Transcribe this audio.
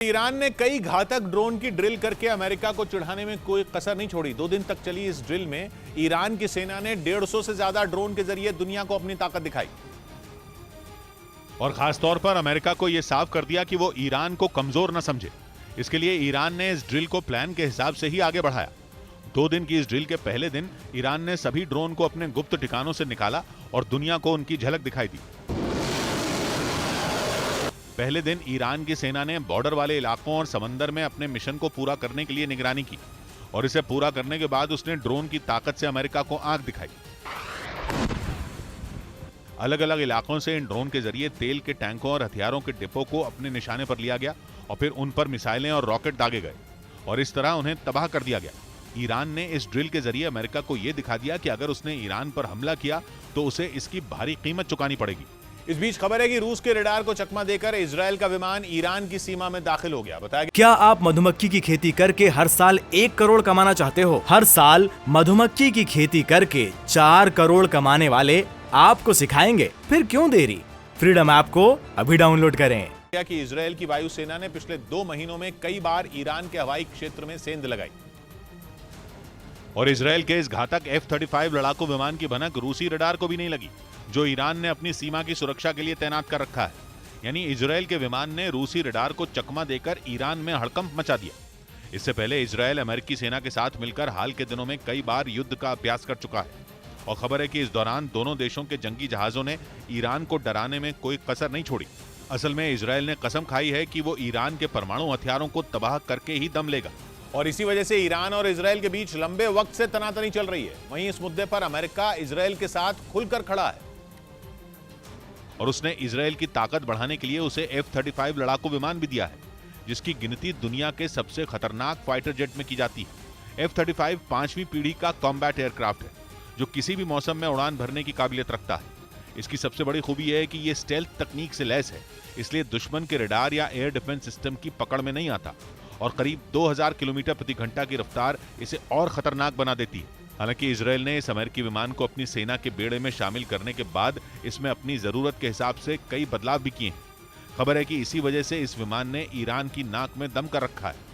Iran ने कई घातक ड्रोन की ड्रिल करके अमेरिका को चिढ़ाने में कोई कसर नहीं छोड़ी। 2 दिन तक चली इस ड्रिल में ईरान की सेना ने 150 से ज्यादा ड्रोन के जरिए दुनिया को अपनी ताकत दिखाई और खासतौर पर अमेरिका को यह साफ कर दिया कि वो ईरान को कमजोर न समझे। इसके लिए ईरान ने इस ड्रिल को प्लान के हिसाब से ही आगे बढ़ाया। 2 दिन की इस ड्रिल के पहले दिन ईरान ने सभी ड्रोन को अपने गुप्त ठिकानों से निकाला और दुनिया को उनकी झलक दिखाई दी। पहले दिन ईरान की सेना ने बॉर्डर वाले इलाकों और समंदर में अपने मिशन को पूरा करने के लिए निगरानी की और इसे पूरा करने के बाद उसने ड्रोन की ताकत से अमेरिका को आंख दिखाई। अलग अलग इलाकों से इन ड्रोन के जरिए तेल के टैंकों और हथियारों के डिपो को अपने निशाने पर लिया गया और फिर उन पर मिसाइलें और रॉकेट दागे गए और इस तरह उन्हें तबाह कर दिया गया। ईरान ने इस ड्रिल के जरिए अमेरिका को यह दिखा दिया कि अगर उसने ईरान पर हमला किया तो उसे इसकी भारी कीमत चुकानी पड़ेगी। इस बीच खबर है कि रूस के रडार को चकमा देकर इजरायल का विमान ईरान की सीमा में दाखिल हो गया। बताया क्या आप मधुमक्खी की खेती करके हर साल 1 करोड़ कमाना चाहते हो? हर साल मधुमक्खी की खेती करके 4 करोड़ कमाने वाले आपको सिखाएंगे। फिर क्यों देरी? फ्रीडम ऐप को अभी डाउनलोड करें। कि इजरायल की वायुसेना ने पिछले 2 महीनों में कई बार ईरान के हवाई क्षेत्र में सेंध लगाई और इजरायल के इस घातक F-35 लड़ाकू विमान की भनक रूसी रडार को भी नहीं लगी, जो ईरान ने अपनी सीमा की सुरक्षा के लिए तैनात कर रखा है। यानी इजरायल के विमान ने रूसी रडार को चकमा देकर ईरान में हड़कंप मचा दिया। इससे पहले इजरायल अमेरिकी सेना के साथ मिलकर हाल के दिनों में कई बार युद्ध का अभ्यास कर चुका है और खबर है कि इस दौरान दोनों देशों के जंगी जहाजों ने ईरान को डराने में कोई कसर नहीं छोड़ी। असल में इजरायल ने कसम खाई है कि वो ईरान के परमाणु हथियारों को तबाह करके ही दम लेगा और इसी वजह से ईरान और इजरायल के बीच लंबे वक्त से तनातनी चल रही है। वहीं इस मुद्दे पर अमेरिका इजरायल के साथ खुलकर खड़ा है और उसने इजरायल की ताकत बढ़ाने के लिए उसे F-35 लड़ाकू विमान भी दिया है, जिसकी गिनती दुनिया के सबसे खतरनाक फाइटर जेट में की जाती है। F-35 5वीं पीढ़ी का कॉम्बैट एयरक्राफ्ट है, जो किसी भी मौसम में उड़ान भरने की काबिलियत रखता है। इसकी सबसे बड़ी खूबी यह है कि यह स्टेल्थ तकनीक से लैस है, इसलिए दुश्मन के रडार या एयर डिफेंस सिस्टम की पकड़ में नहीं आता और करीब 2000 किलोमीटर प्रति घंटा की रफ्तार इसे और खतरनाक बना देती है। हालांकि इजरायल ने इस अमेरिकी विमान को अपनी सेना के बेड़े में शामिल करने के बाद इसमें अपनी जरूरत के हिसाब से कई बदलाव भी किए हैं। खबर है कि इसी वजह से इस विमान ने ईरान की नाक में दम कर रखा है।